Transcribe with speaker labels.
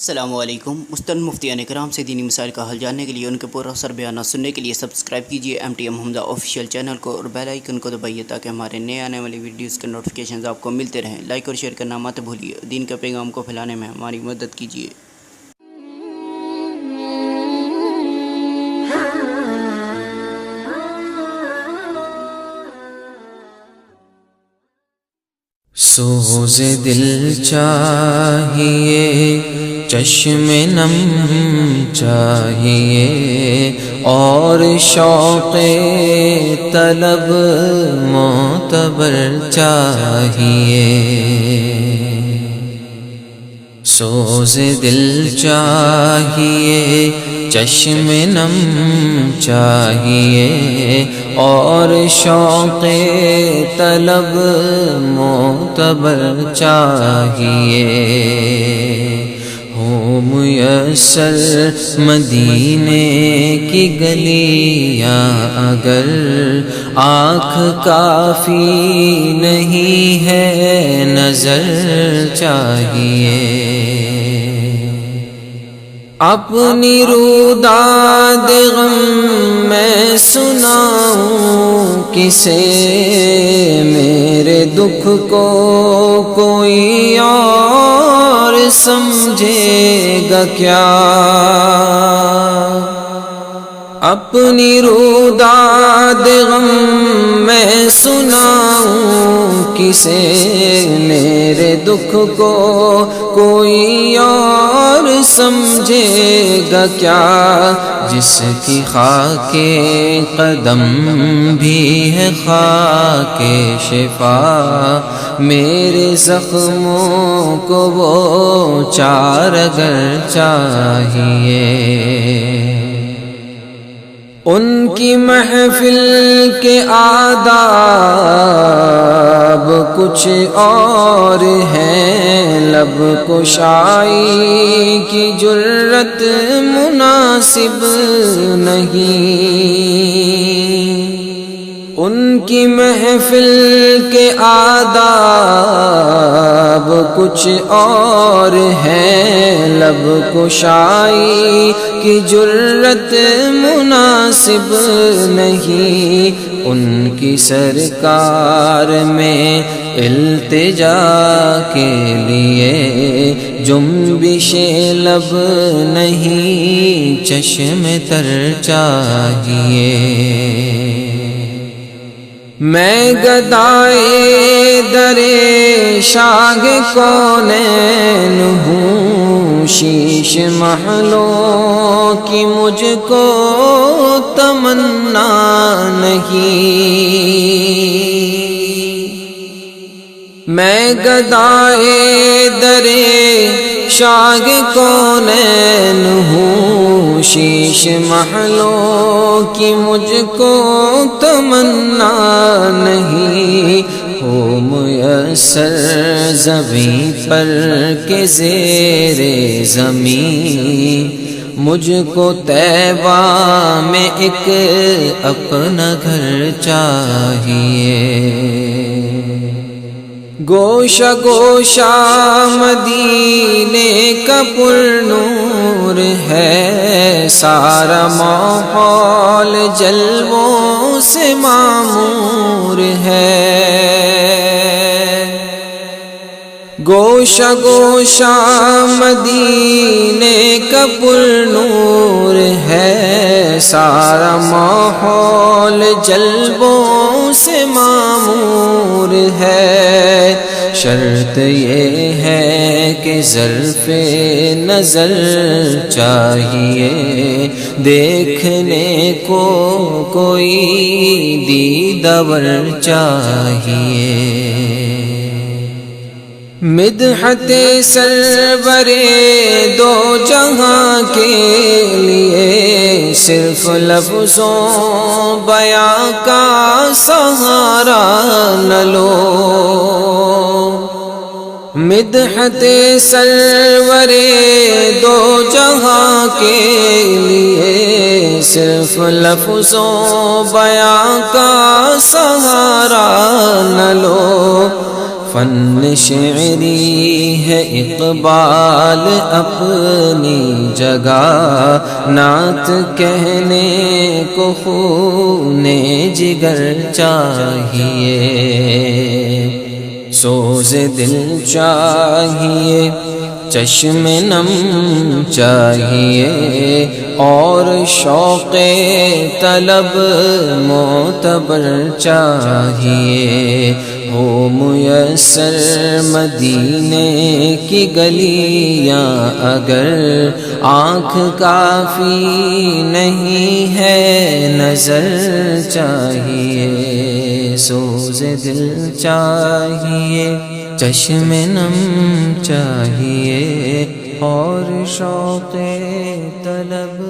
Speaker 1: السلام علیکم۔ مستند مفتیان کرام سے دینی مسائل کا حل جاننے کے لیے ان کے پورا اثر بیانات سننے کے لیے سبسکرائب کیجیے MTM حمزہ آفیشیل چینل کو اور بیل آئیکن کو دبائیے تاکہ ہمارے نئے آنے والی ویڈیوز کے نوٹیفیکیشنز آپ کو ملتے رہیں۔ لائک اور شیئر کرنا مت بھولیے۔ دین کا پیغام کو پھیلانے میں ہماری مدد کیجیے۔
Speaker 2: سوز دل چاہیے، چشم نم چاہیے، اور شوق طلب معتبر چاہیے۔ سوز دل چاہیے، چشم نم چاہیے، اور شوق طلب معتبر چاہیے۔ ہو میسر مدینے کی گلیاں اگر آنکھ کافی نہیں ہے، نظر چاہیے۔ اپنی روداد غم میں سناؤں کسے، میرے دکھ کو کوئی اور سمجھے گا کیا؟ اپنی روداد غم میں سناؤں کسے، میرے دکھ کو کوئی اور سمجھے گا کیا؟ جس کی خاک قدم بھی ہے خاک شفا، میرے زخموں کو وہ چارگر چاہیے۔ ان کی محفل کے آداب کچھ اور ہیں، لب کشائی کی جرت مناسب نہیں۔ ان کی محفل کے آداب کچھ اور ہیں، لب کشائی کی جرت مناسب نہیں۔ ان کی سرکار میں التجا کے لیے جنبش لب نہیں، چشم تر چاہیے۔ میں گدائے در شاہ کونین ہوں، شیش محلوں کی مجھ کو تمنا نہیں۔ میں گدائے در شاہ کونین ہوں، شیش محلوں کی مجھ کو تمنا نہیں۔ ہو میسر زمین پر کے زیر زمین، مجھ کو طیبہ میں ایک اپنا گھر چاہیے۔ گوشہ گوشہ مدینے کا پر نور ہے، سارا ماحول جلووں سے معمور ہے۔ گوشہ گوشہ مدینے کا پر نور ہے، سارا ماحول جلووں سے معمور ہے۔ شرط یہ ہے کہ ظرف نظر چاہیے، دیکھنے کو کوئی دیدور چاہیے۔ مدحت سرور دو جہاں کے لیے صرف لفظوں بیاں کا سہارا نہ لو۔ مدحت سرور دو جہاں کے لیے صرف لفظوں بیاں کا سہارا نہ لو۔ فن شعری ہے اقبال اپنی جگہ، نعت کہنے کو خون جگر چاہیے، سوز دل چاہیے، چشم نم چاہیے، اور شوق طلب معتبر چاہیے، ہو میسر مدینے کی گلیاں اگر آنکھ کافی نہیں ہے نظر چاہیے، سوز دل چاہیے، چشم نم چاہیے، اور شوق طلب